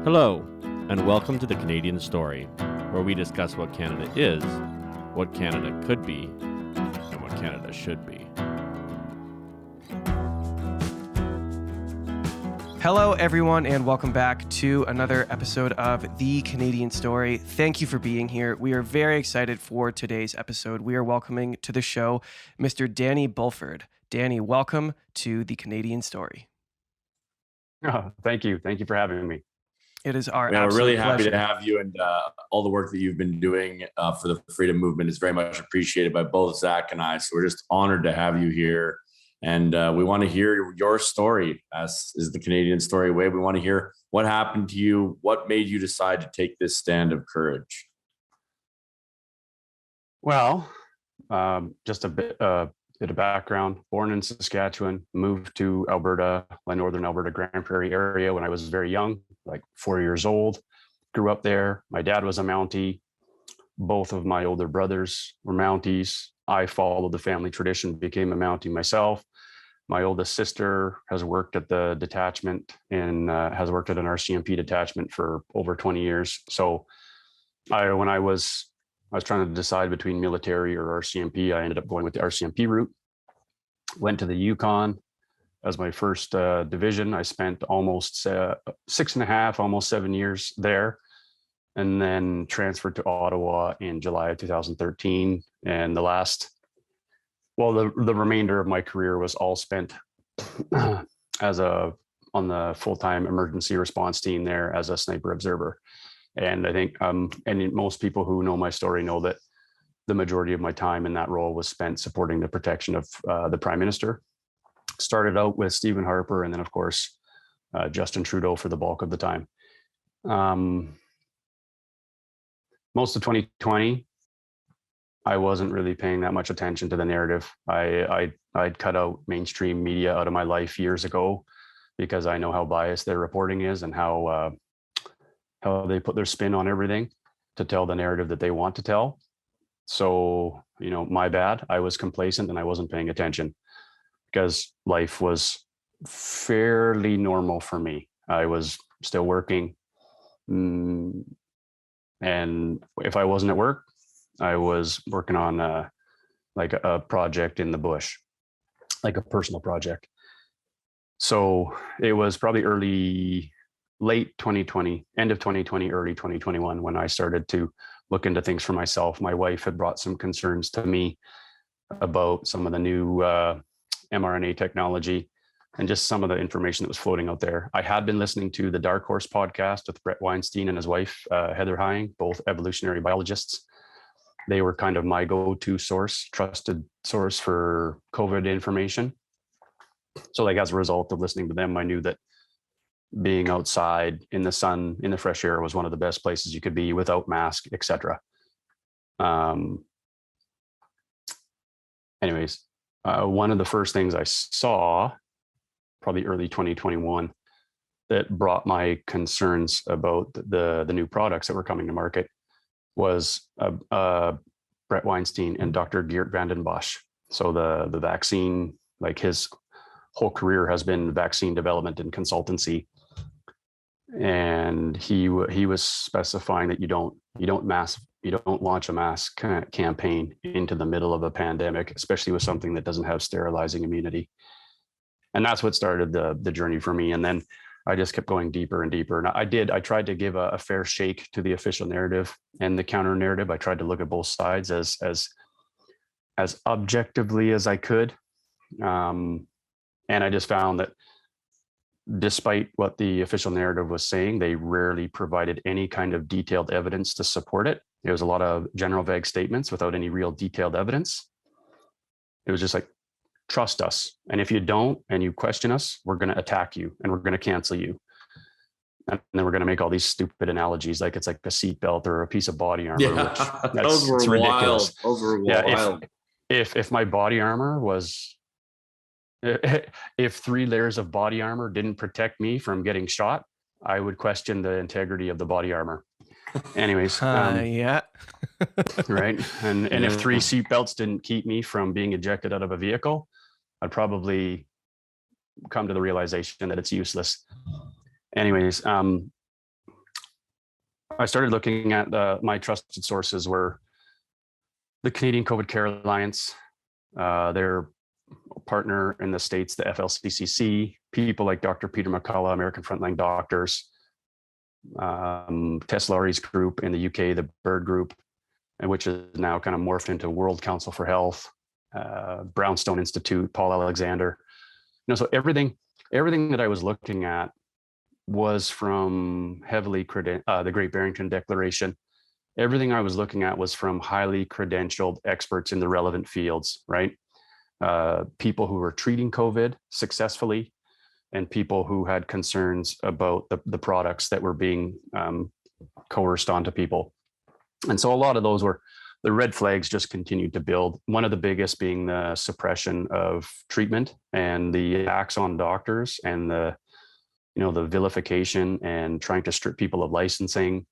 Hello, and welcome to the Canadian Story, where we discuss what Canada is, what Canada could be, and what Canada should be. Hello, everyone, and welcome back to another episode of The Canadian Story. Thank you for being here. We are very excited for today's episode. We are welcoming to the show Mr. Danny Bulford. Danny, welcome to The Canadian Story. Oh, thank you. Thank you for having me. It is our We're really happy pleasure to have you, and all the work that you've been doing for the freedom movement is very much appreciated by both Zach and I. So we're just honored to have you here. And we want to hear your story, as is the Canadian Story way. We want to hear what happened to you, what made you decide to take this stand of courage. Well, just a bit of background. Born in Saskatchewan, moved to Alberta, my Northern Alberta Grande Prairie area when I was very young, like 4 years old. Grew up there. My dad was a Mountie. Both of my older brothers were Mounties. I followed the family tradition, became a Mountie myself. My oldest sister has worked at the detachment and has worked at an RCMP detachment for over 20 years. So when I was trying to decide between military or RCMP, I ended up going with the RCMP route. Went to the Yukon as my first division. I spent almost 6.5, almost 7 years there, and then transferred to Ottawa in July of 2013. And the remainder of my career was all spent on the full-time emergency response team there as a sniper observer. And I think, and most people who know my story know that the majority of my time in that role was spent supporting the protection of the Prime Minister. Started out with Stephen Harper, and then of course, Justin Trudeau for the bulk of the time. Most of 2020, I wasn't really paying that much attention to the narrative. I'd cut out mainstream media out of my life years ago because I know how biased their reporting is and how they put their spin on everything to tell the narrative that they want to tell. So, my bad. I was complacent and I wasn't paying attention because life was fairly normal for me. I was still working. And if I wasn't at work, I was working on a project in the bush, like a personal project. So it was probably late 2020, end of 2020, early 2021, when I started to look into things for myself. My wife had brought some concerns to me about some of the new mRNA technology and just some of the information that was floating out there. I had been listening to the Dark Horse podcast with Brett Weinstein and his wife, Heather Hying, both evolutionary biologists. They were kind of my go-to source, trusted source for COVID information. So as a result of listening to them, I knew that being outside in the sun, in the fresh air, was one of the best places you could be without mask, etc. Anyways, one of the first things I saw, probably early 2021, that brought my concerns about the new products that were coming to market was Brett Weinstein and Dr. Geert Vanden Bossche. So the vaccine, like his whole career has been vaccine development and consultancy. And he was specifying that you don't launch a mass campaign into the middle of a pandemic, especially with something that doesn't have sterilizing immunity. And that's what started the journey for me. And then I just kept going deeper and deeper. And I tried to give a fair shake to the official narrative and the counter narrative. I tried to look at both sides as objectively as I could. And I just found that despite what the official narrative was saying, they rarely provided any kind of detailed evidence to support it. It was a lot of general vague statements without any real detailed evidence. It was just like, trust us. And if you don't, and you question us, we're going to attack you and we're going to cancel you. And then we're going to make all these stupid analogies, like it's like a seatbelt or a piece of body armor. Yeah, those were wild. Those were wild. If my body armor was, if 3 layers of body armor didn't protect me from getting shot, I would question the integrity of the body armor. Anyways, yeah. Right. And if 3 seatbelts didn't keep me from being ejected out of a vehicle, I'd probably come to the realization that it's useless. Anyways, I started looking at my trusted sources were the Canadian COVID Care Alliance, their partner in the States, the FLCCC, people like Dr. Peter McCullough, American Frontline Doctors, Tess Laurie's group in the UK, the Bird Group, and which is now kind of morphed into World Council for Health, Brownstone Institute, Paul Alexander. So everything that I was looking at was from the Great Barrington Declaration. Everything I was looking at was from highly credentialed experts in the relevant fields, right? People who were treating COVID successfully, and people who had concerns about the products that were being coerced onto people. And so a lot of those were, the red flags just continued to build. One of the biggest being the suppression of treatment and the attacks on doctors and the vilification and trying to strip people of licensing.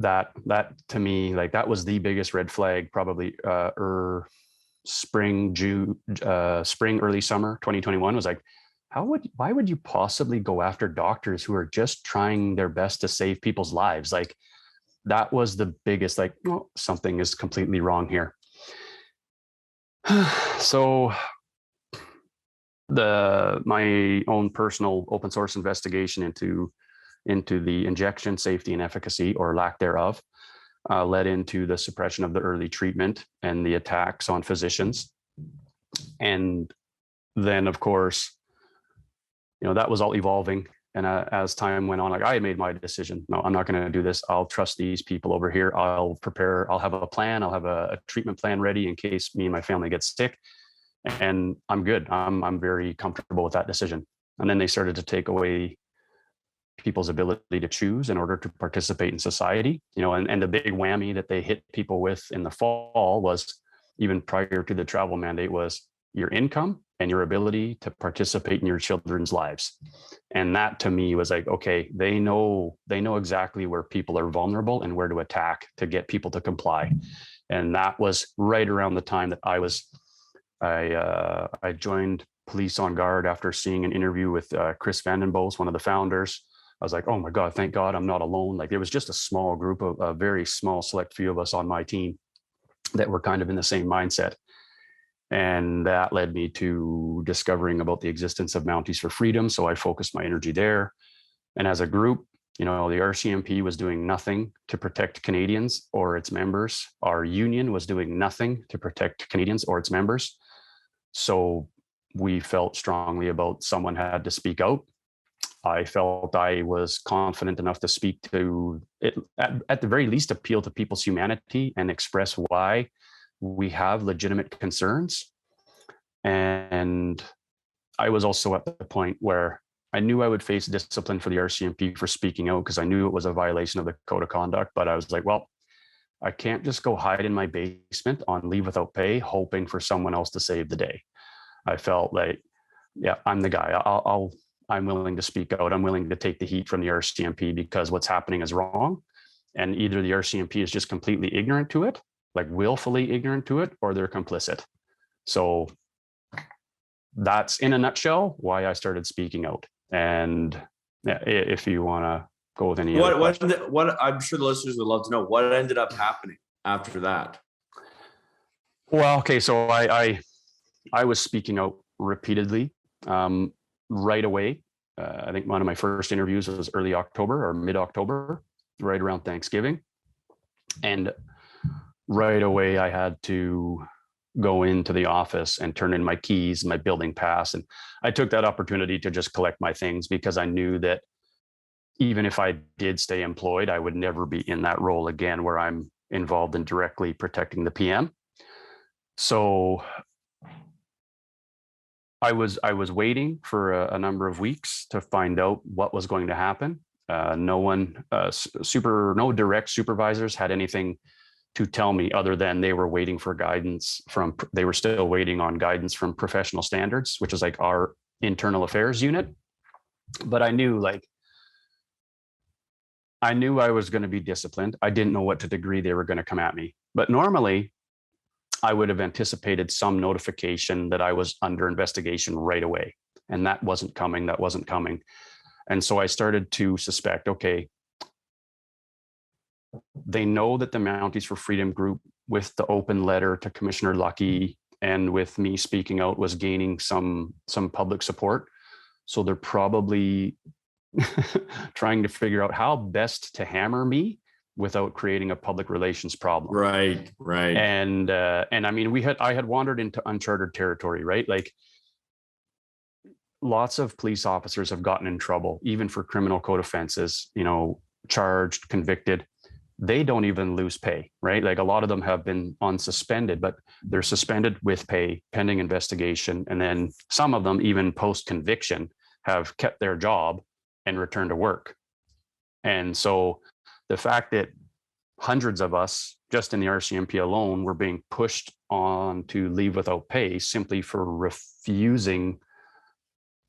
That to me, like, that was the biggest red flag, probably spring, early summer 2021 was like, why would you possibly go after doctors who are just trying their best to save people's lives? Like, that was the biggest, like, well, something is completely wrong here. So my own personal open source investigation into the injection safety and efficacy, or lack thereof, led into the suppression of the early treatment and the attacks on physicians. And then, of course, that was all evolving. And as time went on, like, I made my decision. No, I'm not going to do this. I'll trust these people over here. I'll have a plan. I'll have a treatment plan ready in case me and my family get sick. And I'm good. I'm very comfortable with that decision. And then they started to take away people's ability to choose in order to participate in society, and the big whammy that they hit people with in the fall was, even prior to the travel mandate, was your income and your ability to participate in your children's lives. And that to me was like, okay, they know exactly where people are vulnerable and where to attack to get people to comply. And that was right around the time that I joined Police on Guard after seeing an interview with Chris Vandenbos, one of the founders. I was like, oh my God, thank God I'm not alone. Like, there was just a small group of a very small select few of us on my team that were kind of in the same mindset. And that led me to discovering about the existence of Mounties for Freedom. So I focused my energy there. And as a group, the RCMP was doing nothing to protect Canadians or its members. Our union was doing nothing to protect Canadians or its members. So we felt strongly about someone had to speak out. I felt I was confident enough to speak to it, at the very least, appeal to people's humanity and express why we have legitimate concerns. And I was also at the point where I knew I would face discipline for the RCMP for speaking out, because I knew it was a violation of the code of conduct. But I was like, well, I can't just go hide in my basement on leave without pay, hoping for someone else to save the day. I felt like, yeah, I'm the guy. I'm willing to speak out. I'm willing to take the heat from the RCMP, because what's happening is wrong. And either the RCMP is just completely ignorant to it, like willfully ignorant to it, or they're complicit. So that's, in a nutshell, why I started speaking out. And yeah, if you want to go with any what I'm sure the listeners would love to know, what ended up happening after that? Well, okay, so I was speaking out repeatedly. Right away. I think one of my first interviews was early October or mid-October, right around Thanksgiving. And right away, I had to go into the office and turn in my keys, my building pass. And I took that opportunity to just collect my things, because I knew that even if I did stay employed, I would never be in that role again where I'm involved in directly protecting the PM. So I was waiting for a number of weeks to find out what was going to happen. No direct supervisors had anything to tell me other than they were waiting for guidance they were still waiting on guidance from Professional Standards, which is like our internal affairs unit. But I knew I was going to be disciplined. I didn't know what to degree they were going to come at me. But normally, I would have anticipated some notification that I was under investigation right away. And that wasn't coming. And so I started to suspect, okay, they know that the Mounties for Freedom group, with the open letter to Commissioner Lucky and with me speaking out, was gaining some public support. So they're probably trying to figure out how best to hammer me without creating a public relations problem. Right. And I mean, I had wandered into uncharted territory, right? Like, lots of police officers have gotten in trouble, even for criminal code offenses, you know, charged, convicted. They don't even lose pay, right? Like, a lot of them have been on suspended, but they're suspended with pay pending investigation. And then some of them, even post conviction, have kept their job and returned to work. And so the fact that hundreds of us just in the RCMP alone were being pushed on to leave without pay simply for refusing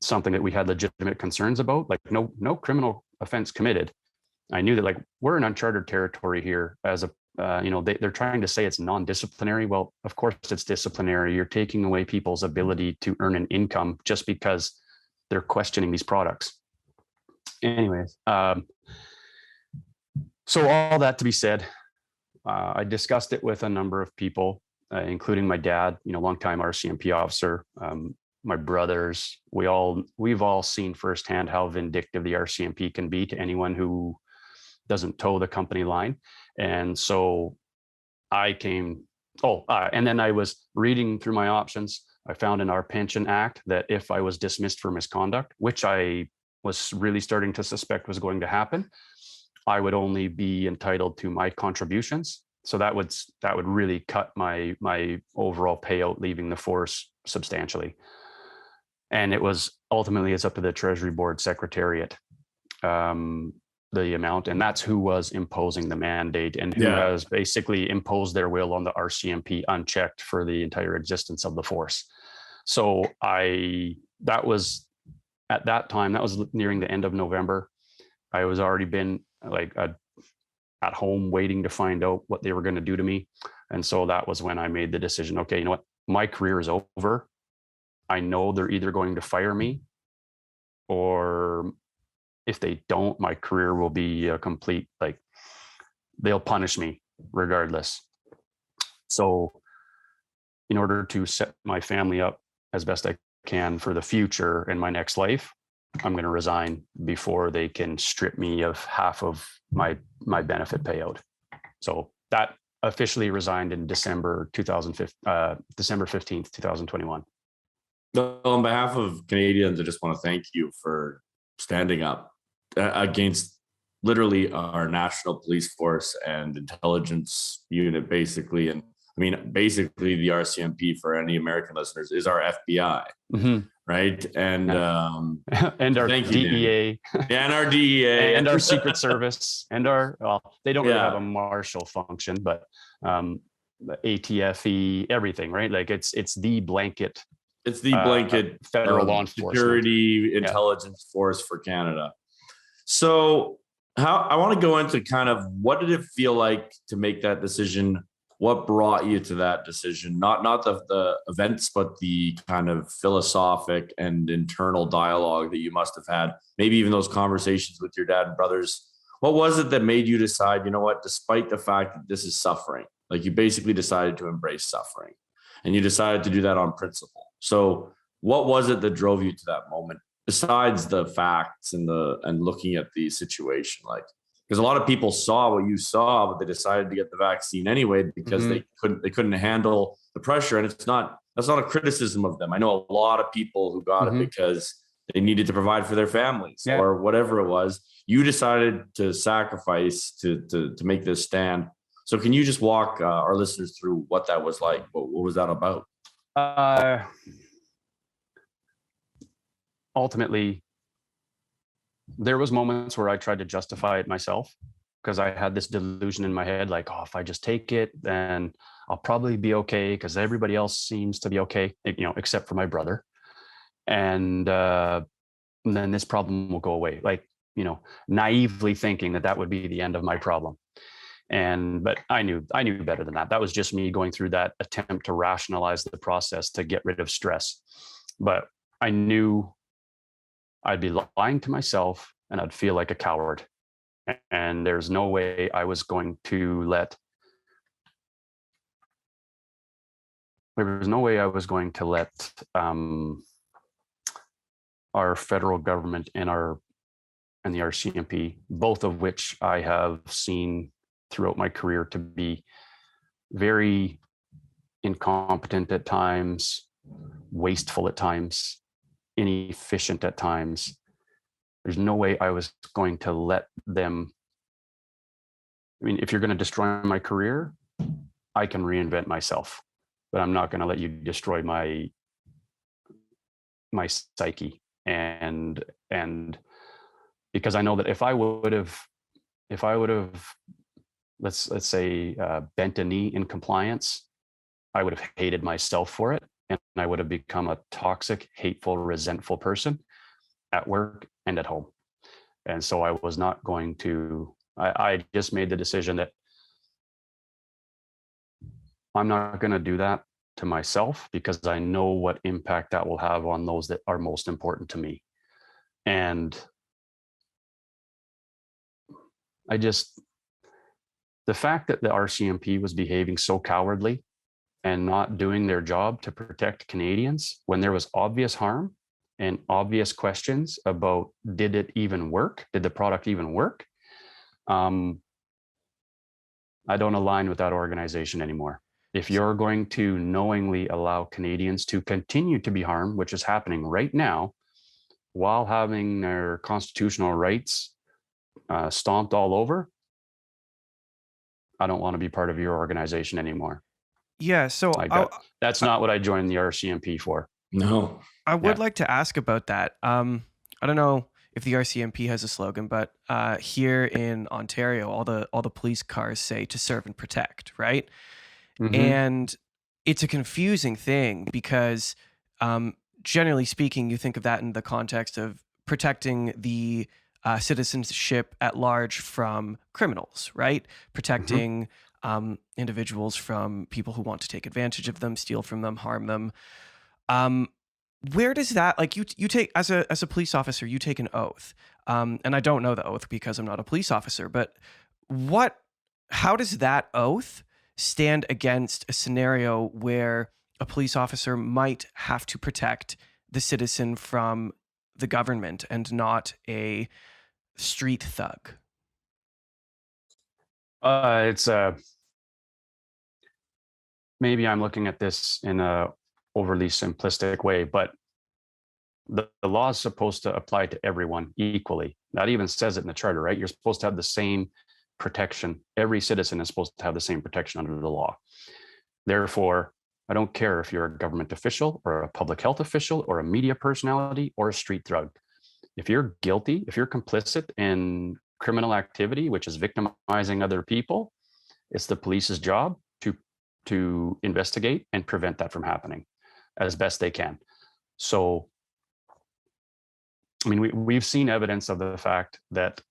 something that we had legitimate concerns about, like no criminal offense committed. I knew that, like, we're in uncharted territory here. As a you know, they're trying to say it's non-disciplinary. Well, of course it's disciplinary. You're taking away people's ability to earn an income just because they're questioning these products. Anyways, so all that to be said, I discussed it with a number of people, including my dad, you know, longtime RCMP officer, my brothers. We've all seen firsthand how vindictive the RCMP can be to anyone who doesn't toe the company line. And so I came, and then I was reading through my options. I found in our pension act that if I was dismissed for misconduct, which I was really starting to suspect was going to happen, I would only be entitled to my contributions. So that would really cut my overall payout leaving the force substantially. And it was ultimately, it's up to the Treasury Board Secretariat, the amount, and that's who was imposing the mandate and who has basically imposed their will on the RCMP unchecked for the entire existence of the force. So that was at that time, that was nearing the end of November. I was already been like at home waiting to find out what they were going to do to me. And so that was when I made the decision, okay, you know what, my career is over. I know they're either going to fire me, or if they don't, my career will be a complete, like, they'll punish me regardless. So in order to set my family up as best I can for the future and my next life, I'm going to resign before they can strip me of half of my benefit payout. So that officially resigned in December 15th, 2021. So on behalf of Canadians, I just want to thank you for standing up against literally our national police force and intelligence unit, basically. And I mean, basically the RCMP, for any American listeners, is our FBI, right? And and our DEA. And our DEA. And our Secret Service. And they don't really have a marshal function, but the ATFE, everything, right? Like, it's the blanket. It's the blanket federal law enforcement, security intelligence force for Canada. So I want to go into kind of what did it feel like to make that decision? What brought you to that decision? Not the events, but the kind of philosophic and internal dialogue that you must have had, maybe even those conversations with your dad and brothers. What was it that made you decide, you know what, despite the fact that this is suffering, like, you basically decided to embrace suffering, and you decided to do that on principle. So what was it that drove you to that moment, besides the facts and looking at the situation? Like, because a lot of people saw what you saw, but they decided to get the vaccine anyway because they couldn't handle the pressure. And that's not a criticism of them. I know a lot of people who got it because they needed to provide for their families or whatever it was. You decided to sacrifice to make this stand. So can you just walk our listeners through what that was like? What was that about? Ultimately, there was moments where I tried to justify it myself, because I had this delusion in my head, like, oh, if I just take it, then I'll probably be okay, because everybody else seems to be okay, you know, except for my brother. And then this problem will go away. Like, you know, naively thinking that would be the end of my problem. But I knew better than that. That was just me going through that attempt to rationalize the process to get rid of stress. But I knew I'd be lying to myself and I'd feel like a coward. And there's no way I was going to let our federal government and the RCMP, both of which I have seen throughout my career to be very incompetent at times, wasteful at times, inefficient at times. There's no way I was going to let them. I mean, if you're going to destroy my career, I can reinvent myself, but I'm not going to let you destroy my psyche. And because I know that if I would have, let's say, bent a knee in compliance, I would have hated myself for it, and I would have become a toxic, hateful, resentful person at work and at home. And so I was not going to. I just made the decision that I'm not going to do that to myself, because I know what impact that will have on those that are most important to me. And the fact that the RCMP was behaving so cowardly and not doing their job to protect Canadians when there was obvious harm and obvious questions about, did it even work? Did the product even work? I don't align with that organization anymore. If you're going to knowingly allow Canadians to continue to be harmed, which is happening right now, while having their constitutional rights stomped all over, I don't want to be part of your organization anymore. Yeah, so that's not what I joined the RCMP for. No. I would like to ask about that. I don't know if the RCMP has a slogan, but here in Ontario, all the police cars say "to serve and protect," right? Mm-hmm. And it's a confusing thing because, generally speaking, you think of that in the context of protecting the citizenship at large from criminals, right? Protecting individuals from people who want to take advantage of them, steal from them, harm them. Where does that, like, you take, as a police officer, you take an oath, and I don't know the oath because I'm not a police officer, but how does that oath stand against a scenario where a police officer might have to protect the citizen from the government and not a street thug? It's maybe I'm looking at this in a overly simplistic way, but the law is supposed to apply to everyone equally. That even says it in the charter, right? You're supposed to have the same protection. Every citizen is supposed to have the same protection under the law. Therefore, I don't care if you're a government official or a public health official or a media personality or a street thug. If you're guilty, if you're complicit in criminal activity, which is victimizing other people, it's the police's job to investigate and prevent that from happening as best they can. So, I mean, we've seen evidence of the fact that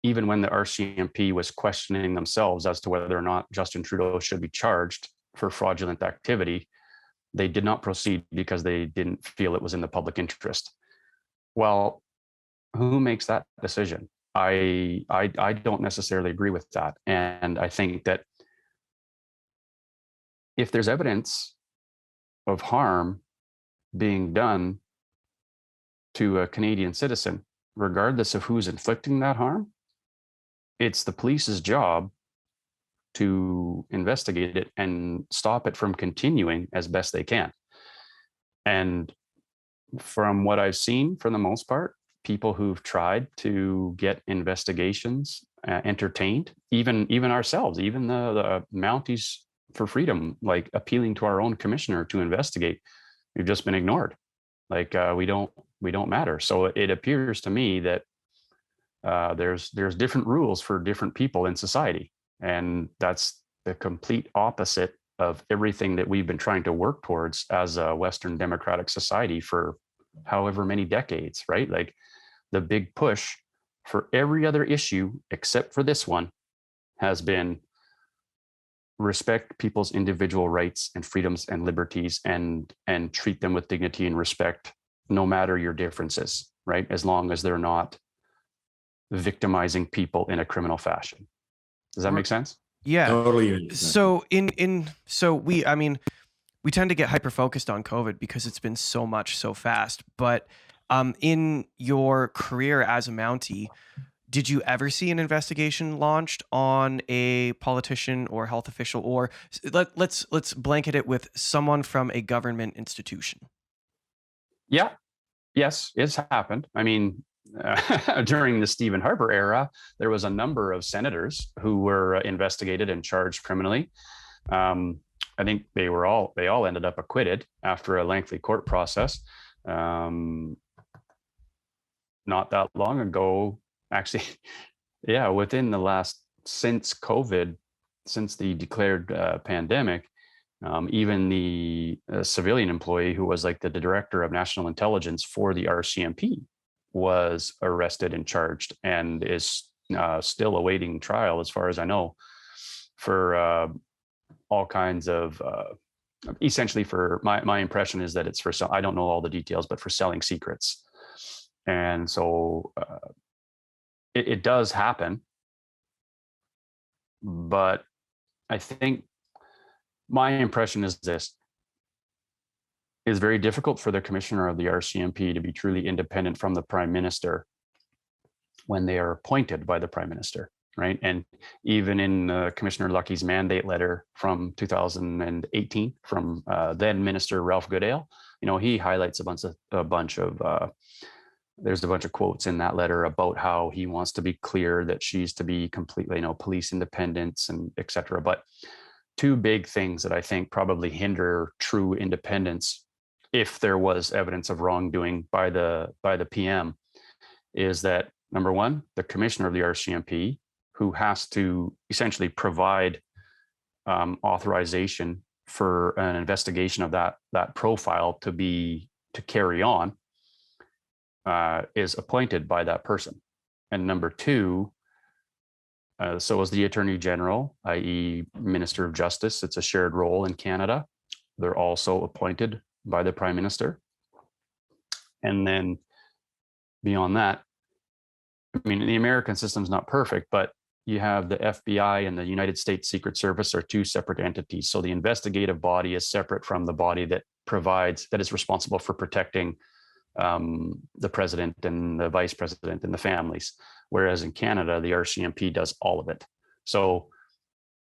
even when the RCMP was questioning themselves as to whether or not Justin Trudeau should be charged for fraudulent activity, they did not proceed because they didn't feel it was in the public interest. Well, who makes that decision? I don't necessarily agree with that. And I think that if there's evidence of harm being done to a Canadian citizen, regardless of who's inflicting that harm, it's the police's job to investigate it and stop it from continuing as best they can. And from what I've seen, for the most part, people who've tried to get investigations entertained, even ourselves, even the Mounties for Freedom, like appealing to our own commissioner to investigate, we've just been ignored. Like we don't matter. So it appears to me that there's different rules for different people in society, and that's the complete opposite of everything that we've been trying to work towards as a Western democratic society for however many decades, right? Like the big push for every other issue except for this one has been respect people's individual rights and freedoms and liberties and treat them with dignity and respect, no matter your differences, right? As long as they're not victimizing people in a criminal fashion. Does that make sense? Yeah. Totally. So we tend to get hyper focused on COVID because it's been so much so fast. But in your career as a Mountie, did you ever see an investigation launched on a politician or health official, or let's blanket it with someone from a government institution? Yeah. Yes, it's happened. I mean, during the Stephen Harper era, there was a number of senators who were investigated and charged criminally. I think they all ended up acquitted after a lengthy court process. Not that long ago, actually, yeah, within the last, since COVID, since the declared pandemic, even the civilian employee who was like the director of national intelligence for the RCMP was arrested and charged and is still awaiting trial, as far as I know, for all kinds of, essentially for my impression is that it's for some, I don't know all the details, but for selling secrets. And so it does happen. But I think my impression is this: it's very difficult for the commissioner of the RCMP to be truly independent from the prime minister when they are appointed by the prime minister, right? And even in Commissioner Lucky's mandate letter from 2018 from then Minister Ralph Goodale, he highlights a bunch of there's a bunch of quotes in that letter about how he wants to be clear that she's to be completely, police independence and et cetera. But two big things that I think probably hinder true independence, if there was evidence of wrongdoing by the PM, is that number one, the commissioner of the RCMP, who has to essentially provide authorization for an investigation of that profile to carry on, is appointed by that person. And number two, so is the Attorney General, i.e. Minister of Justice. It's a shared role in Canada. They're also appointed by the Prime Minister. And then beyond that, I mean, the American system's not perfect, but you have the FBI and the United States Secret Service are two separate entities. So the investigative body is separate from the body that is responsible for protecting the president and the vice president and the families. Whereas in Canada, the RCMP does all of it. So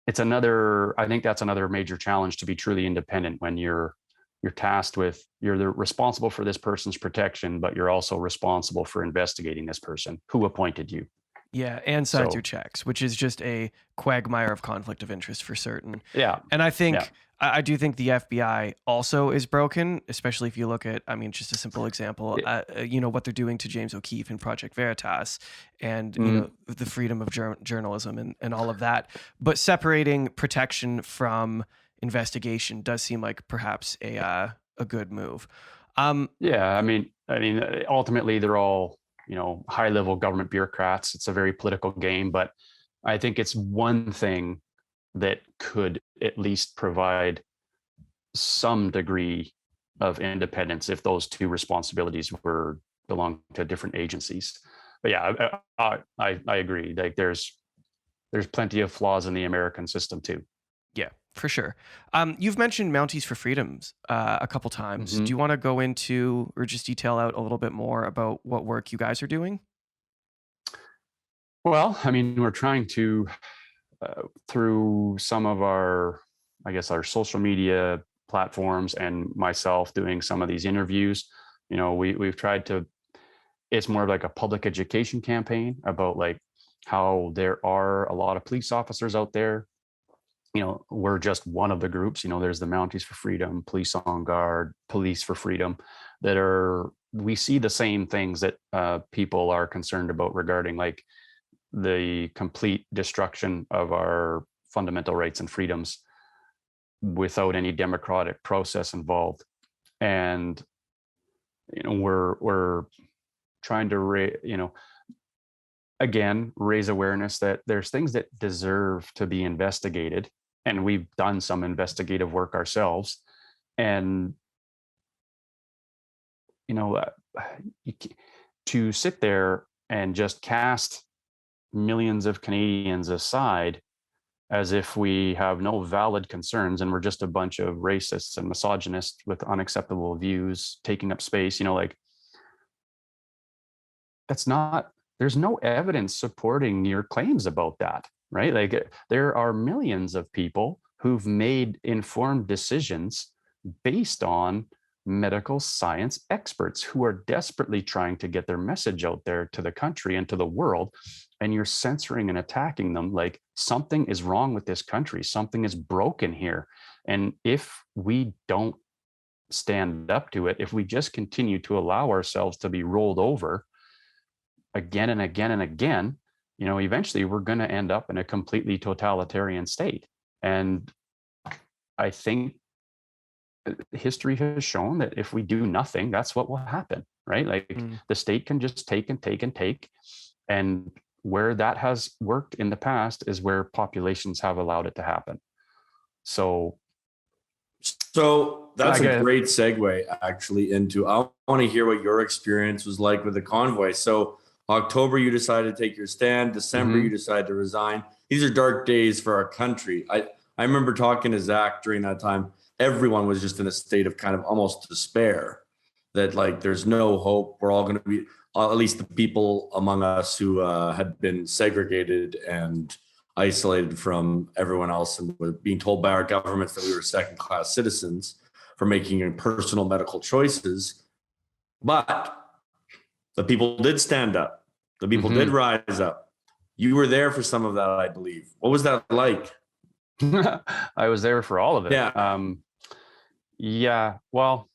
I think that's another major challenge to be truly independent when you're tasked with, you're responsible for this person's protection, but you're also responsible for investigating this person who appointed you. Yeah, and signs your checks, which is just a quagmire of conflict of interest for certain. Yeah. And I think, I do think the FBI also is broken, especially if you look at, just a simple example, what they're doing to James O'Keefe in Project Veritas and, the freedom of journalism and all of that. But separating protection from investigation does seem like perhaps a good move. Ultimately they're all, high-level government bureaucrats. It's a very political game, but I think it's one thing that could at least provide some degree of independence if those two responsibilities belong to different agencies. But yeah, I agree. Like there's plenty of flaws in the American system too. Yeah, for sure. You've mentioned Mounties for Freedoms a couple times. Mm-hmm. Do you want to go into or just detail out a little bit more about what work you guys are doing? Well, we're trying to, through some of our social media platforms and myself doing some of these interviews, we've tried to, it's more like a public education campaign about like how there are a lot of police officers out there. We're just one of the groups, there's the Mounties for Freedom, Police on Guard, Police for Freedom, we see the same things that people are concerned about regarding like the complete destruction of our fundamental rights and freedoms without any democratic process involved. And, we're trying to, raise awareness that there's things that deserve to be investigated. And we've done some investigative work ourselves. And, to sit there and just cast millions of Canadians aside as if we have no valid concerns and we're just a bunch of racists and misogynists with unacceptable views taking up space. Like, that's not, there's no evidence supporting your claims about that, right? Like, there are millions of people who've made informed decisions based on medical science experts who are desperately trying to get their message out there to the country and to the world. And you're censoring and attacking them. Like, something is wrong with this country. Something is broken here. And if we don't stand up to it, if we just continue to allow ourselves to be rolled over again and again and again, eventually we're going to end up in a completely totalitarian state. And I think history has shown that if we do nothing, that's what will happen, right? Like, the state can just take and take and take. And where that has worked in the past is where populations have allowed it to happen. So that's a great segue actually into, I want to hear what your experience was like with the convoy. So October, you decided to take your stand. December, you decided to resign. These are dark days for our country. I remember talking to Zach during that time. Everyone was just in a state of kind of almost despair that, like, there's no hope. We're all going to be, at least the people among us who had been segregated and isolated from everyone else and were being told by our governments that we were second-class citizens for making personal medical choices. But the people did stand up. The people did rise up. You were there for some of that, I believe. What was that like? I was there for all of it. Yeah. Well,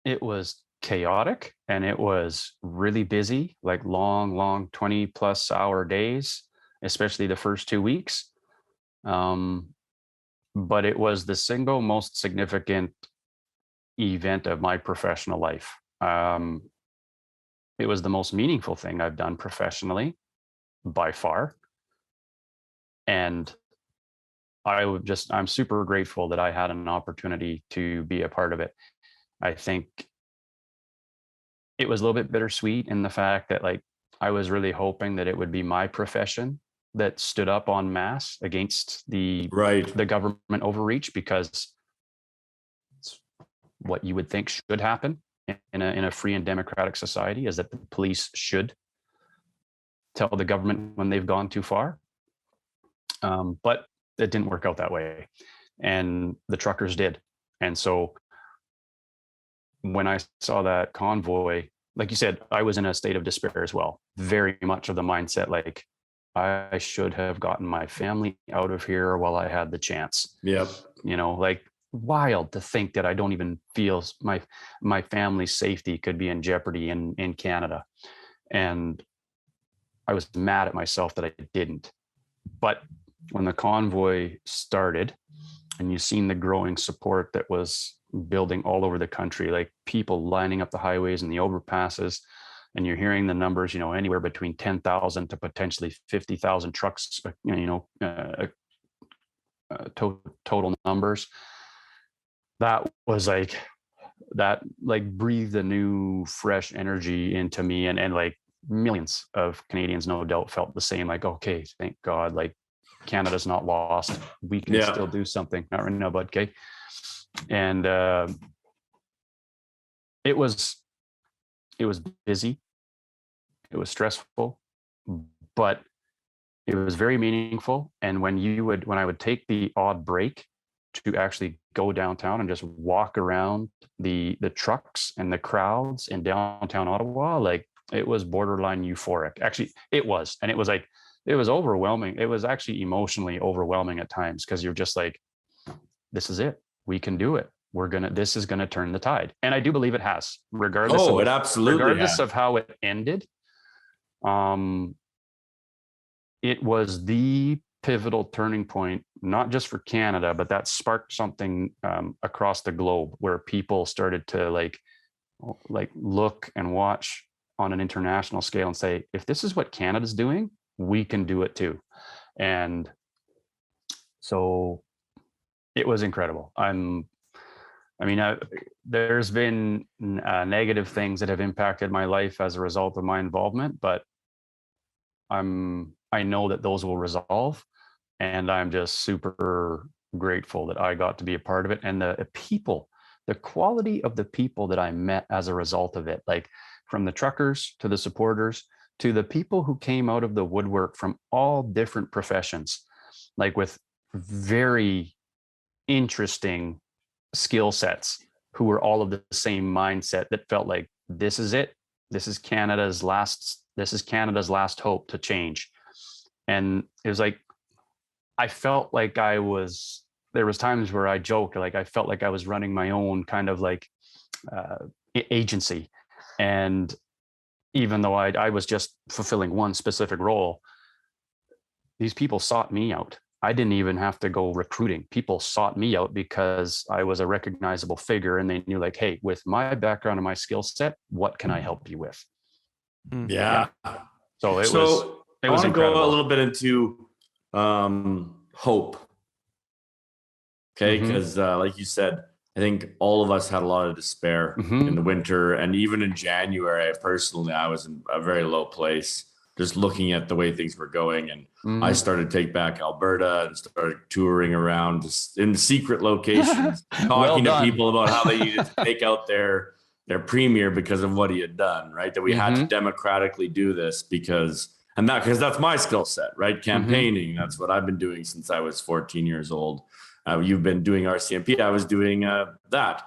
it was chaotic and it was really busy, like long 20 plus hour days, especially the first 2 weeks. But it was the single most significant event of my professional life. It was the most meaningful thing I've done professionally by far. And I'm super grateful that I had an opportunity to be a part of it. I think it was a little bit bittersweet in the fact that, like, I was really hoping that it would be my profession that stood up en masse against the government overreach, because it's what you would think should happen in a free and democratic society, is that the police should tell the government when they've gone too far. But it didn't work out that way, and the truckers did. And so when I saw that convoy, like you said, I was in a state of despair as well. Very much of the mindset, like, I should have gotten my family out of here while I had the chance. Yep. Like, wild to think that I don't even feel my family's safety could be in jeopardy in Canada. And I was mad at myself that I didn't. But when the convoy started and you seen the growing support that was building all over the country, like people lining up the highways and the overpasses, and you're hearing the numbers, anywhere between 10,000 to potentially 50,000 trucks, total numbers. That was breathed a new fresh energy into me, and like millions of Canadians no doubt felt the same, like, okay, thank God, like, Canada's not lost. We can still do something. Not right now, but okay. And it was busy. It was stressful, but it was very meaningful. And when I would take the odd break to actually go downtown and just walk around the trucks and the crowds in downtown Ottawa, like, it was borderline euphoric. Actually, it was. And it was like, it was overwhelming. It was actually emotionally overwhelming at times, because you're just like, this is it. We can do it. This is gonna turn the tide. And I do believe it has, regardless of how it ended. It was the pivotal turning point, not just for Canada, but that sparked something across the globe, where people started to like look and watch on an international scale and say, if this is what Canada's doing, we can do it too. And so it was incredible. There's been negative things that have impacted my life as a result of my involvement, but I know that those will resolve, and I'm just super grateful that I got to be a part of it. And the people, the quality of the people that I met as a result of it, like from the truckers to the supporters to the people who came out of the woodwork from all different professions, like with very interesting skill sets, who were all of the same mindset, that felt like this is it. This is Canada's last hope to change. And it was like, I felt like there was times where I joked, like I felt like I was running my own kind of like agency. And even though I was just fulfilling one specific role, these people sought me out. I didn't even have to go recruiting. People sought me out because I was a recognizable figure, and they knew, like, hey, with my background and my skill set, what can I help you with? Yeah. So it I was want to incredible. go a little bit into hope. Okay, because like you said, I think all of us had a lot of despair in the winter, and even in January. Personally, I was in a very low place, just looking at the way things were going, and I started to take back Alberta and started touring around just in secret locations, talking to people about how they needed to take out their premier because of what he had done. Right, that we had to democratically do this because that's my skill set. Right, campaigning. That's what I've been doing since I was 14 years old. You've been doing RCMP. I was doing that.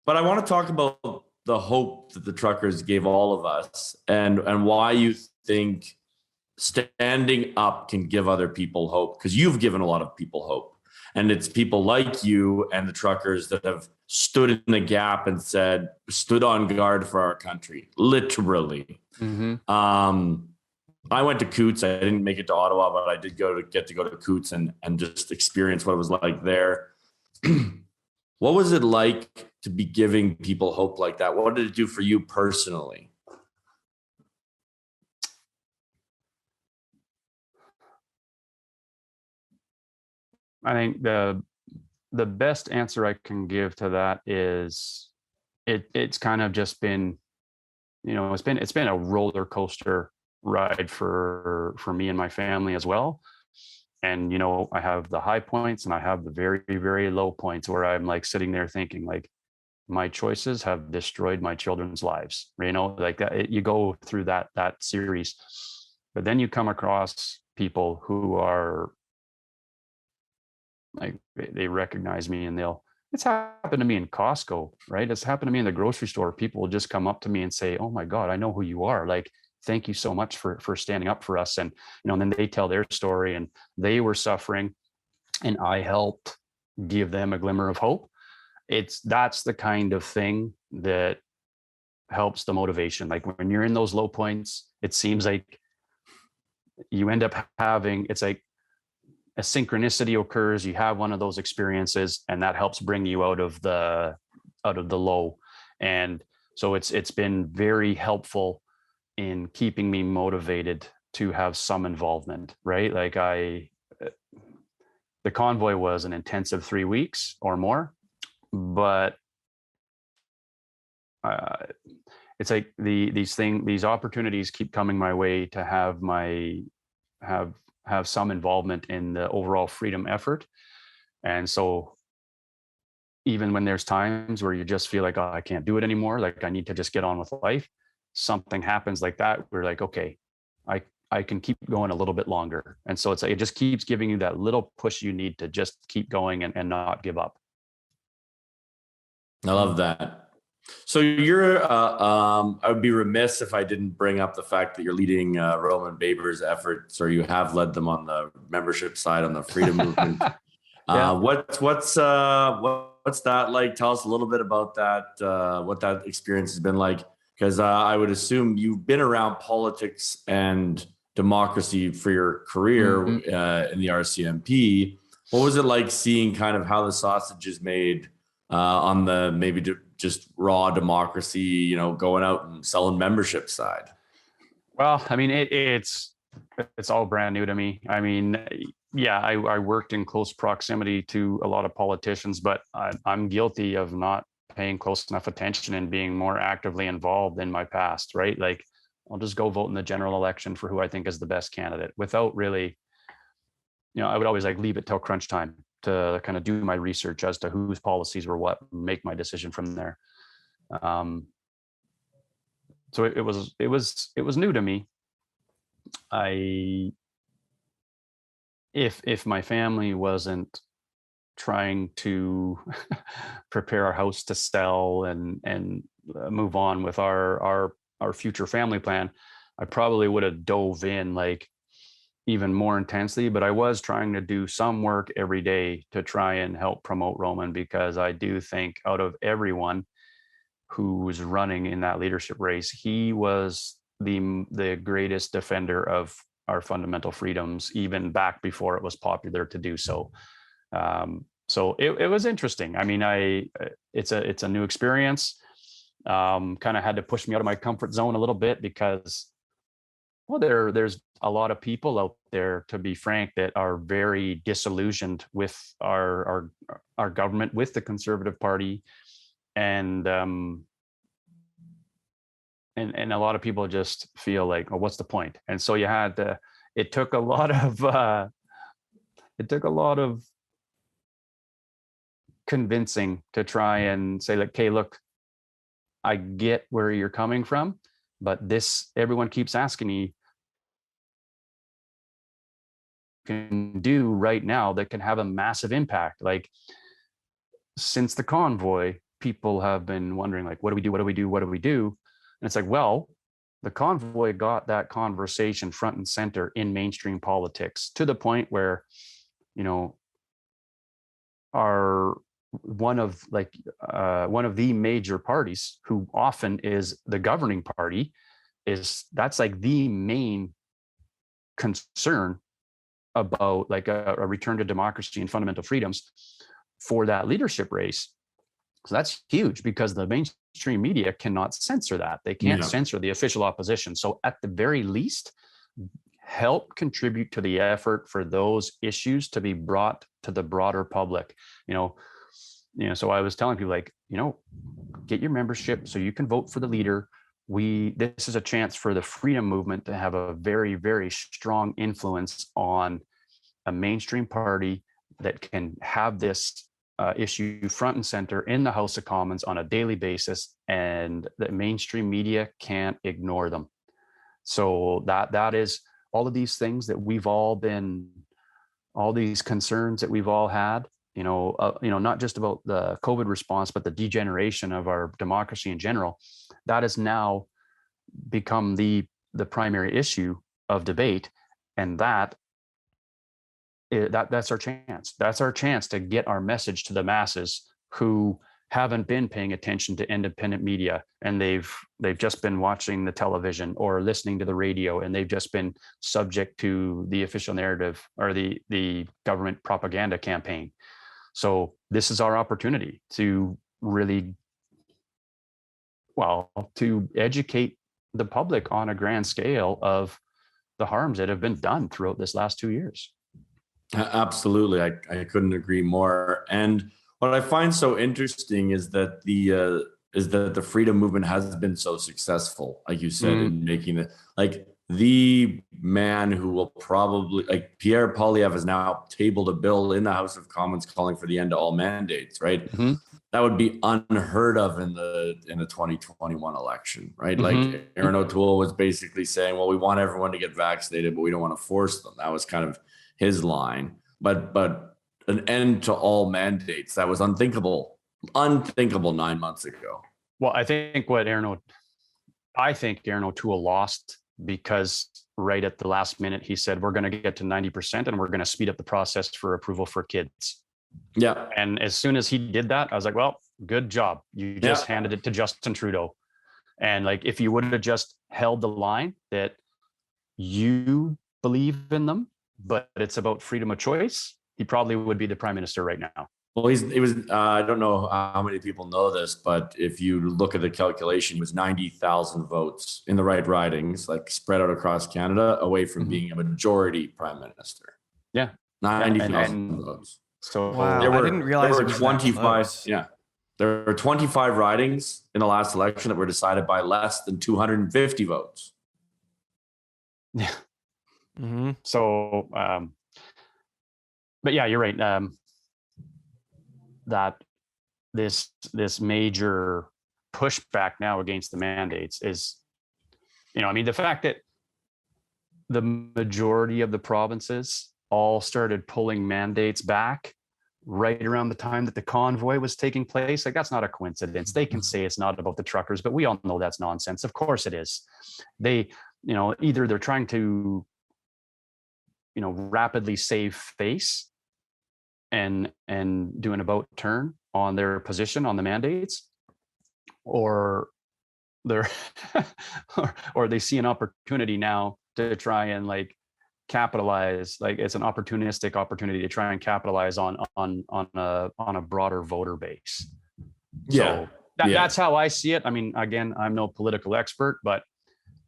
But I want to talk about the hope that the truckers gave all of us, and why you think standing up can give other people hope, because you've given a lot of people hope. And it's people like you and the truckers that have stood in the gap and stood on guard for our country, literally. I went to Coots. I didn't make it to Ottawa, but I did get to go to Coots and just experience what it was like there. What was it like to be giving people hope like that? What did it do for you personally? I think the best answer I can give to that is it's kind of just been, it's been a roller coaster ride for me and my family as well. And I have the high points and I have the very, very low points where I'm like sitting there thinking, like, my choices have destroyed my children's lives, like that. You go through that series, but then you come across people who are like, they recognize me, and it's happened to me in Costco, right? It's happened to me in the grocery store. People will just come up to me and say, oh my God, I know who you are. Like, thank you so much for standing up for us. And, and then they tell their story, and they were suffering, and I helped give them a glimmer of hope. That's the kind of thing that helps the motivation. Like, when you're in those low points, it seems like you end up having, it's like a synchronicity occurs. You have one of those experiences, and that helps bring you out of the low. And so it's been very helpful in keeping me motivated to have some involvement, right? Like, the convoy was an intensive 3 weeks or more, but it's like these opportunities keep coming my way to have some involvement in the overall freedom effort. And so even when there's times where you just feel like, oh, I can't do it anymore, like I need to just get on with life, something happens like that, we're like, okay, I can keep going a little bit longer. And so it just keeps giving you that little push you need to just keep going and not give up. I love that. So you're, I would be remiss if I didn't bring up the fact that you're leading Roman Baber's efforts, or you have led them on the membership side on the freedom movement. Yeah. What's that like? Tell us a little bit about that. What that experience has been like, because I would assume you've been around politics and democracy for your career in the RCMP. What was it like seeing kind of how the sausage is made on the maybe just raw democracy, going out and selling membership side? Well, I mean, it's all brand new to me. I mean, yeah, I worked in close proximity to a lot of politicians, but I'm guilty of not paying close enough attention and being more actively involved in my past, right? Like, I'll just go vote in the general election for who I think is the best candidate, without really, I would always like leave it till crunch time to kind of do my research as to whose policies were what, and make my decision from there. So it was new to me. If my family wasn't trying to prepare our house to sell and move on with our future family plan, I probably would have dove in like even more intensely. But I was trying to do some work every day to try and help promote Roman, because I do think out of everyone who was running in that leadership race, he was the greatest defender of our fundamental freedoms, even back before it was popular to do so. So it was interesting. I mean, it's a new experience. Kind of had to push me out of my comfort zone a little bit, because, well, there's a lot of people out there, to be frank, that are very disillusioned with our government, with the Conservative Party, and a lot of people just feel like, oh, what's the point? And so it took a lot of convincing to try and say, like, okay, look, I get where you're coming from, but everyone keeps asking me can do right now that can have a massive impact. Like, since the convoy, people have been wondering, like, what do we do? What do we do? What do we do? And it's like, well, the convoy got that conversation front and center in mainstream politics, to the point where, one of the major parties, who often is the governing party, that's like the main concern about like a return to democracy and fundamental freedoms for that leadership race. So that's huge, because the mainstream media cannot censor that. They can't censor the official opposition. So at the very least, help contribute to the effort for those issues to be brought to the broader public. So I was telling people, like, get your membership so you can vote for the leader. This is a chance for the freedom movement to have a very, very strong influence on a mainstream party that can have this issue front and center in the House of Commons on a daily basis, and the mainstream media can't ignore them. So that is all of these things that we've all all these concerns that we've all had, not just about the COVID response, but the degeneration of our democracy in general. That has now become the primary issue of debate, and that's our chance. That's our chance to get our message to the masses who haven't been paying attention to independent media, and they've just been watching the television or listening to the radio, and they've just been subject to the official narrative or the government propaganda campaign. So this is our opportunity to really, to educate the public on a grand scale of the harms that have been done throughout this last 2 years. Absolutely. I couldn't agree more. And what I find so interesting is that the freedom movement has been so successful, like you said, in making it, like, the man who will probably, like, Pierre Poilievre has now tabled a bill in the House of Commons calling for the end of all mandates, right? Mm-hmm. That would be unheard of in the 2021 election, right? Mm-hmm. Like, Aaron O'Toole was basically saying, well, we want everyone to get vaccinated, but we don't want to force them. That was kind of his line. But an end to all mandates, that was unthinkable 9 months ago. Well, I think Aaron O'Toole lost, because right at the last minute, he said, we're going to get to 90% and we're going to speed up the process for approval for kids. Yeah. And as soon as he did that, I was like, well, good job. You just handed it to Justin Trudeau. And like, if you would have just held the line that you believe in them, but it's about freedom of choice, he probably would be the prime minister right now. Well, he was. I don't know how many people know this, but if you look at the calculation, it was 90,000 votes in the right ridings, like spread out across Canada, away from being a majority prime minister. Yeah, 90,000 votes. So wow, I didn't realize there were 25. Yeah, there were 25 ridings in the last election that were decided by less than 250 votes. Yeah. Mm-hmm. So, but yeah, you're right. That this major pushback now against the mandates is, I mean, the fact that the majority of the provinces all started pulling mandates back right around the time that the convoy was taking place. Like, that's not a coincidence. They can say it's not about the truckers, but we all know that's nonsense. Of course it is. They, either they're trying to, rapidly save face and do an about turn on their position on the mandates, or they're or they see an opportunity now to try and capitalize. Like, it's an opportunistic opportunity to try and capitalize on a broader voter base. So that's how I see it. I mean, again, I'm no political expert, but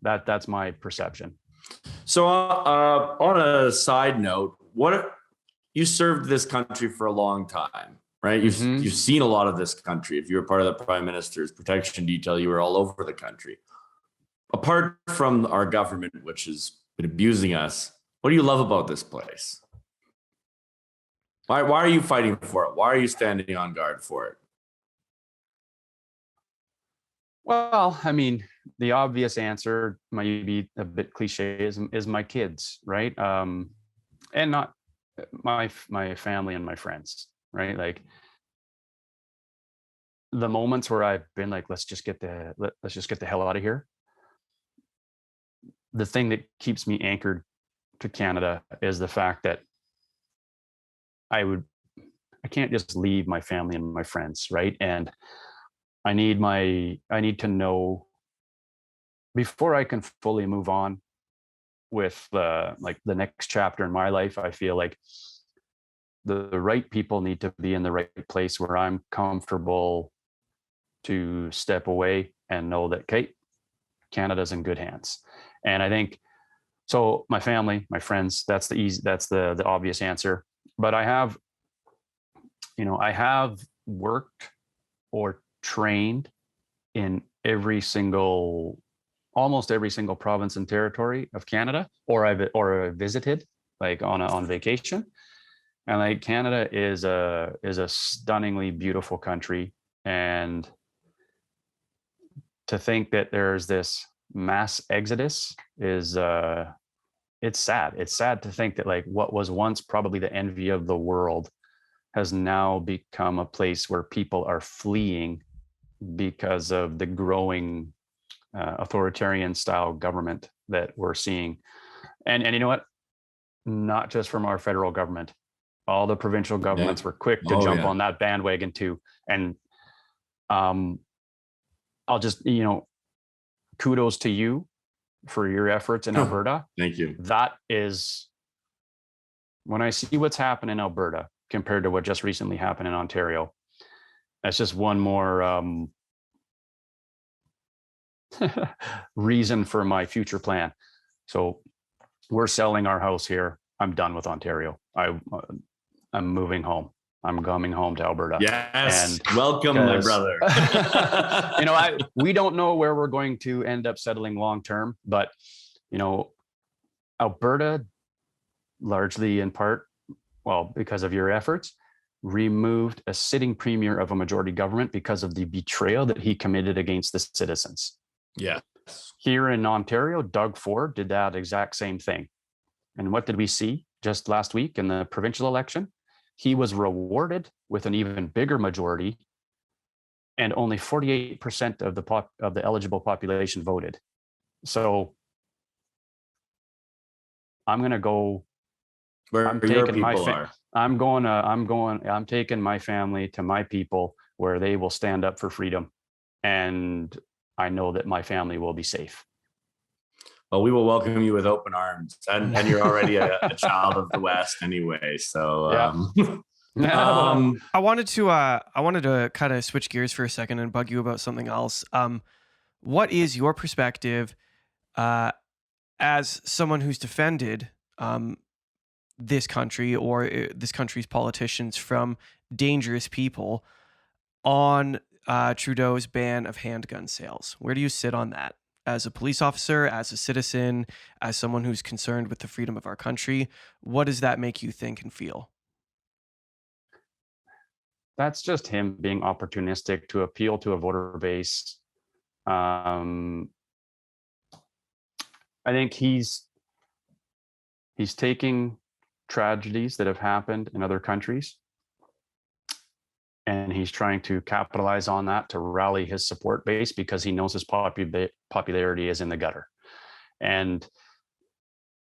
that's my perception. So on a side note, you served this country for a long time, right? You've seen a lot of this country. If you were part of the Prime Minister's protection detail, you were all over the country. Apart from our government, which has been abusing us, what do you love about this place? Why are you fighting for it? Why are you standing on guard for it? Well, I mean, the obvious answer might be a bit cliche, is my kids, right? And not my family and my friends, right? Like, the moments where I've been like, let's just get the hell out of here. The thing that keeps me anchored to Canada is the fact that I can't just leave my family and my friends, right? And I need to know, before I can fully move on with the next chapter in my life. I feel like the right people need to be in the right place where I'm comfortable to step away and know that, okay, Canada's in good hands. And I think so. My family, my friends, that's the obvious answer. But I have worked or trained in almost every single province and territory of Canada, or I visited on vacation. And Canada is a stunningly beautiful country. And to think that there's this mass exodus is it's sad. It's sad to think that what was once probably the envy of the world has now become a place where people are fleeing because of the growing authoritarian style government that we're seeing. And you know what? Not just from our federal government. All the provincial governments were quick to jump on that bandwagon too. And I'll just, kudos to you for your efforts in Alberta. Thank you. That is, when I see what's happened in Alberta compared to what just recently happened in Ontario, that's just one more reason for my future plan. So we're selling our house here. I'm done with Ontario. I'm moving home. I'm coming home to Alberta. Yes. And welcome, my brother. We don't know where we're going to end up settling long term, but Alberta, largely in part, because of your efforts, removed a sitting premier of a majority government because of the betrayal that he committed against the citizens. Yeah. Here in Ontario, Doug Ford did that exact same thing. And what did we see just last week in the provincial election? He was rewarded with an even bigger majority, and only 48% of the eligible population voted. So I'm going to go. I'm taking my family to my people where they will stand up for freedom, and I know that my family will be safe. Well, we will welcome you with open arms, and you're already a child of the West anyway. So, I wanted to kind of switch gears for a second and bug you about something else. What is your perspective as someone who's defended this country or this country's politicians from dangerous people on Trudeau's ban of handgun sales? Where do you sit on that as a police officer, as a citizen, as someone who's concerned with the freedom of our country? What does that make you think and feel? That's just him being opportunistic to appeal to a voter base. I think he's taking tragedies that have happened in other countries, and he's trying to capitalize on that to rally his support base because he knows his popularity is in the gutter. And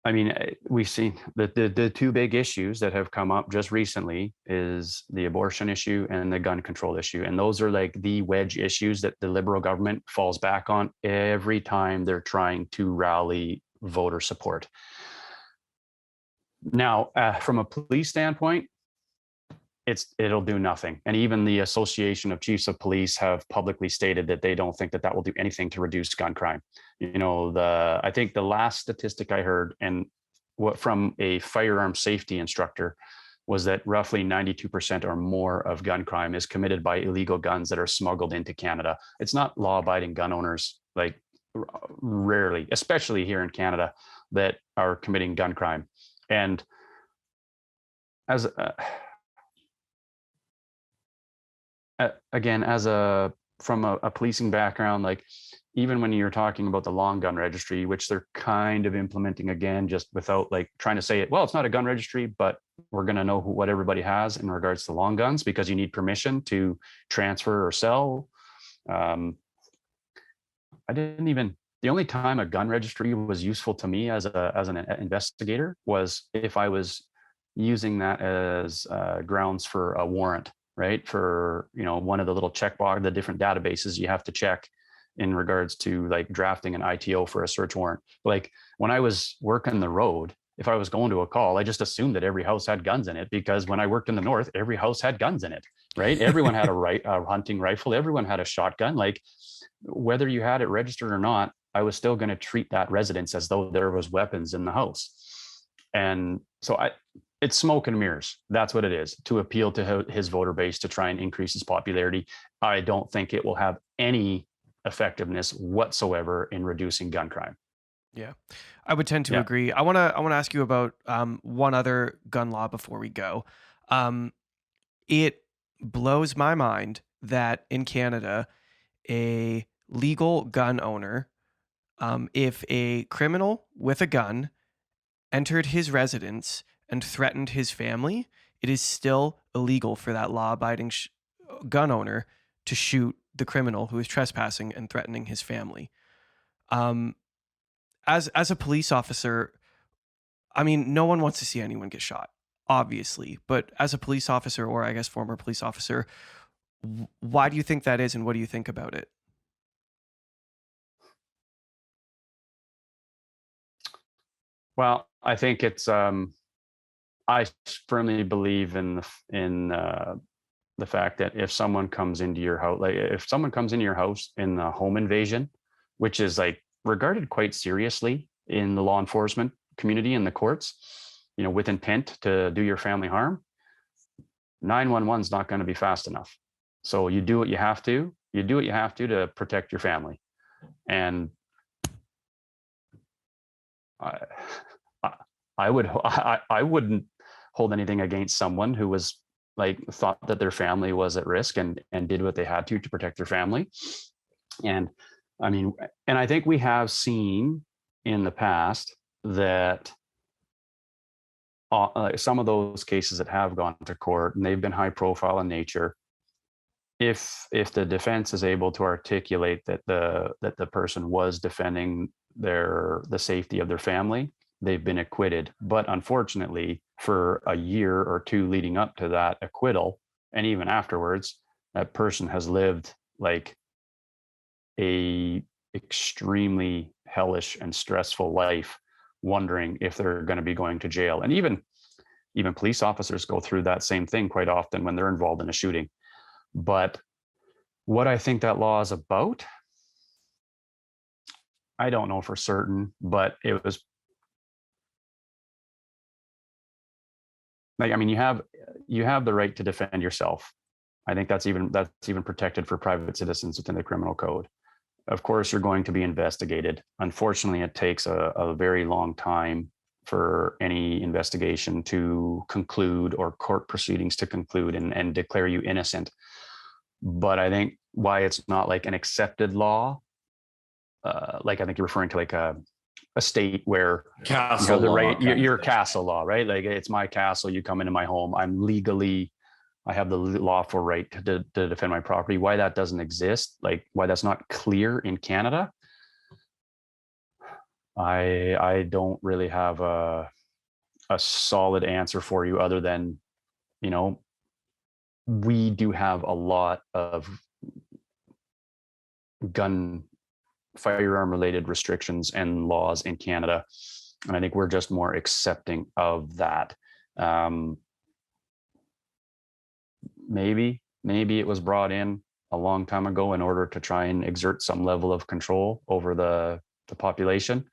I mean, we've seen the two big issues that have come up just recently is the abortion issue and the gun control issue. And those are like the wedge issues that the Liberal government falls back on every time they're trying to rally voter support. Now, from a police standpoint, it'll do nothing. And even the Association of Chiefs of Police have publicly stated that they don't think that will do anything to reduce gun crime. I think the last statistic I heard, and what from a firearm safety instructor, was that roughly 92% or more of gun crime is committed by illegal guns that are smuggled into Canada. It's not law-abiding gun owners, like rarely, especially here in Canada, that are committing gun crime. And as again, from a policing background, like even when you're talking about the long gun registry, which they're kind of implementing again, just without like trying to say it, well, it's not a gun registry, but we're going to know what everybody has in regards to long guns because you need permission to transfer or sell. The only time a gun registry was useful to me as an investigator was if I was using that as grounds for a warrant, right? For, one of the little checkbox, the different databases you have to check in regards to like drafting an ITO for a search warrant. Like when I was working the road, if I was going to a call, I just assumed that every house had guns in it because when I worked in the north, every house had guns in it, right? Everyone had a hunting rifle. Everyone had a shotgun. Like whether you had it registered or not, I was still going to treat that residence as though there was weapons in the house. And so it's smoke and mirrors. That's what it is, to appeal to his voter base to try and increase his popularity. I don't think it will have any effectiveness whatsoever in reducing gun crime. Yeah, I would tend to agree. I want to ask you about one other gun law before we go. It blows my mind that in Canada, a legal gun owner, if a criminal with a gun entered his residence and threatened his family, it is still illegal for that law-abiding gun owner to shoot the criminal who is trespassing and threatening his family. As a police officer, I mean, no one wants to see anyone get shot, obviously. But as a police officer, or I guess former police officer, why do you think that is, and what do you think about it? Well, I think it's. I firmly believe in the fact that if someone comes into your house, like if someone comes into your house in the home invasion, which is like regarded quite seriously in the law enforcement community and the courts, with intent to do your family harm, 911 is not going to be fast enough. So you do what you have to. You do what you have to protect your family. And I wouldn't hold anything against someone who was like thought that their family was at risk and did what they had to protect their family. And I mean, and I think we have seen in the past that some of those cases that have gone to court and they've been high profile in nature, if the defense is able to articulate that the person was defending the safety of their family, they've been acquitted. But unfortunately, for a year or two leading up to that acquittal, and even afterwards, that person has lived like a extremely hellish and stressful life, wondering if they're going to be going to jail. And even police officers go through that same thing quite often when they're involved in a shooting. But what I think that law is about, I don't know for certain, but it was like, I mean, you have the right to defend yourself. I think that's even protected for private citizens within the criminal code. of course, you're going to be investigated. Unfortunately, it takes a very long time for any investigation to conclude or court proceedings to conclude and declare you innocent. But I think why it's not like an accepted law, like I think you're referring to like a state where Castle you have the law right, kind of your thing. castle law, right? Like it's my castle, you come into my home, I have the lawful right to defend my property. Why that doesn't exist, like why that's not clear in Canada, I don't really have a solid answer for you other than, you know, we do have a lot of firearm related restrictions and laws in Canada. And I think we're just more accepting of that. Maybe it was brought in a long time ago in order to try and exert some level of control over the population,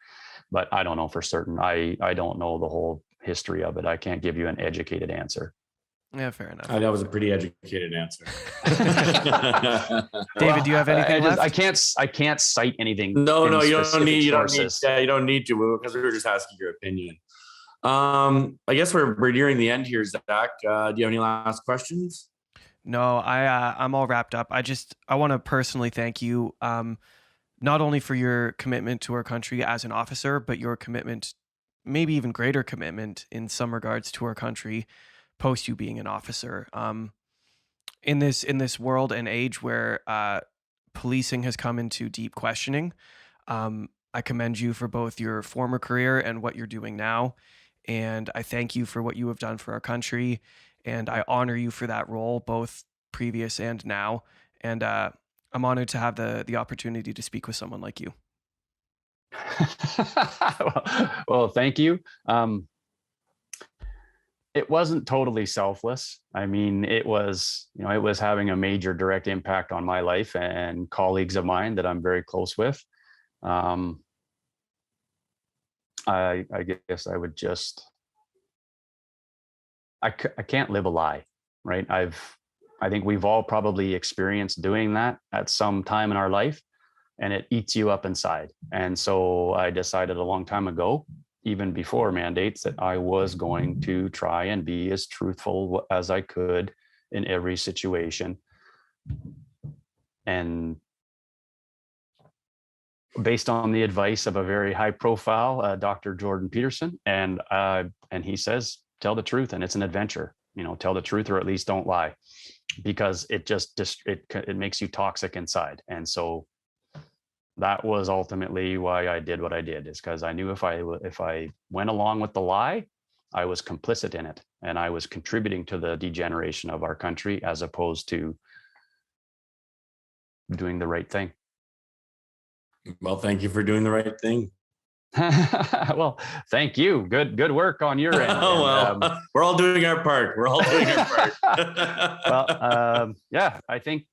but I don't know for certain. I don't know the whole history of it. I can't give you an educated answer. Yeah, fair enough. That was a pretty educated answer. David, do you have anything left? I can't cite anything. No, you don't need. You sources. don't need. Yeah, you don't need to, because we were just asking your opinion. I guess we're nearing the end here, Zach. Do you have any last questions? No, I'm all wrapped up. I want to personally thank you, not only for your commitment to our country as an officer, but your commitment, maybe even greater commitment in some regards to our country post you being an officer. In this world and age where policing has come into deep questioning, I commend you for both your former career and what you're doing now. And I thank you for what you have done for our country. And I honor you for that role, both previous and now. And I'm honored to have the opportunity to speak with someone like you. Well, thank you. It wasn't totally selfless. I mean, it was having a major direct impact on my life and colleagues of mine that I'm very close with. I guess I would just, I can't live a lie, right? I think we've all probably experienced doing that at some time in our life, and it eats you up inside. And so I decided a long time ago, even before mandates, that I was going to try and be as truthful as I could in every situation. And based on the advice of a very high profile Dr. Jordan Peterson, and he says, tell the truth, and it's an adventure. Tell the truth, or at least don't lie, because it makes you toxic inside. And so that was ultimately why I did what I did, is because I knew if I went along with the lie, I was complicit in it, and I was contributing to the degeneration of our country as opposed to doing the right thing. Well, thank you for doing the right thing. Well, thank you. Good work on your end. Well, we're all doing our part. Well, yeah, I think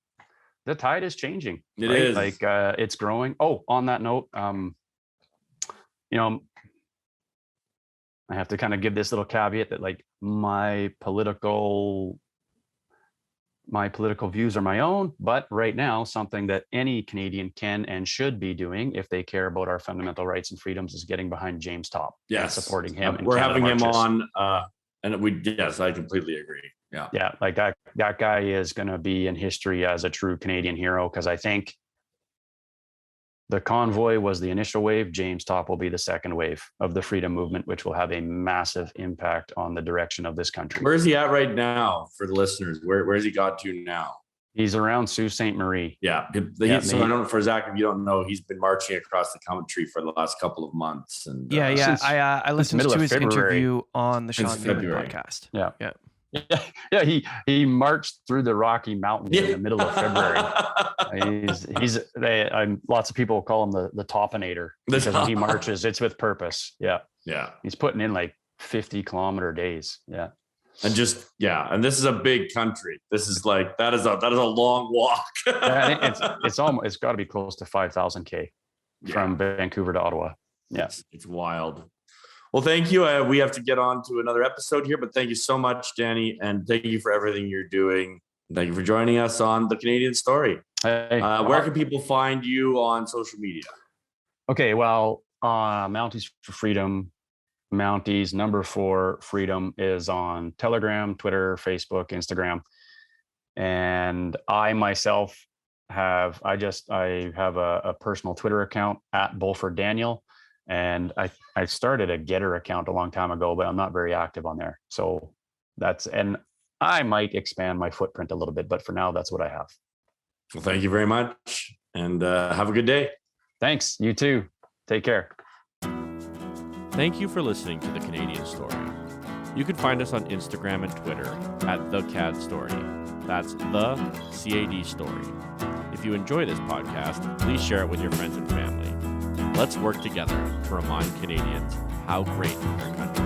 the tide is changing. It is. Like it's growing. Oh, on that note, I have to kind of give this little caveat that, like, my political views are my own, but right now, something that any Canadian can and should be doing if they care about our fundamental rights and freedoms is getting behind James Top. Yes, and supporting him. We're having him on, and yes, I completely agree. Yeah, like that guy is going to be in history as a true Canadian hero, because I think the convoy was the initial wave. James Top will be the second wave of the freedom movement, which will have a massive impact on the direction of this country. Where is he at right now for the listeners? Where has he got to now? He's around Sault Ste. Marie. Yeah. So I don't know, for Zach, if you don't know, he's been marching across the country for the last couple of months. And I listened to his interview on the Sean Newman podcast. Yeah. He marched through the Rocky Mountains in the middle of February. Lots of people call him the Topinator, because when he marches, it's with purpose. Yeah. He's putting in like 50-kilometer days. Yeah. And and this is a big country. This is like, that is a long walk. It's got to be close to 5,000 K from Vancouver to Ottawa. Yeah. It's wild. Well, thank you. We have to get on to another episode here, but thank you so much, Danny. And thank you for everything you're doing. Thank you for joining us on The Canadian Story. Hey, Where can people find you on social media? Okay, well, Mounties for Freedom, Mounties #4 Freedom is on Telegram, Twitter, Facebook, Instagram. And I myself have a personal Twitter account at Bulford Daniel. And I started a Getter account a long time ago, but I'm not very active on there. So and I might expand my footprint a little bit, but for now, that's what I have. Well, thank you very much, and have a good day. Thanks. You too. Take care. Thank you for listening to The Canadian Story. You can find us on Instagram and Twitter at The CAD Story. That's The CAD Story. If you enjoy this podcast, please share it with your friends and family. Let's work together to remind Canadians how great our country is.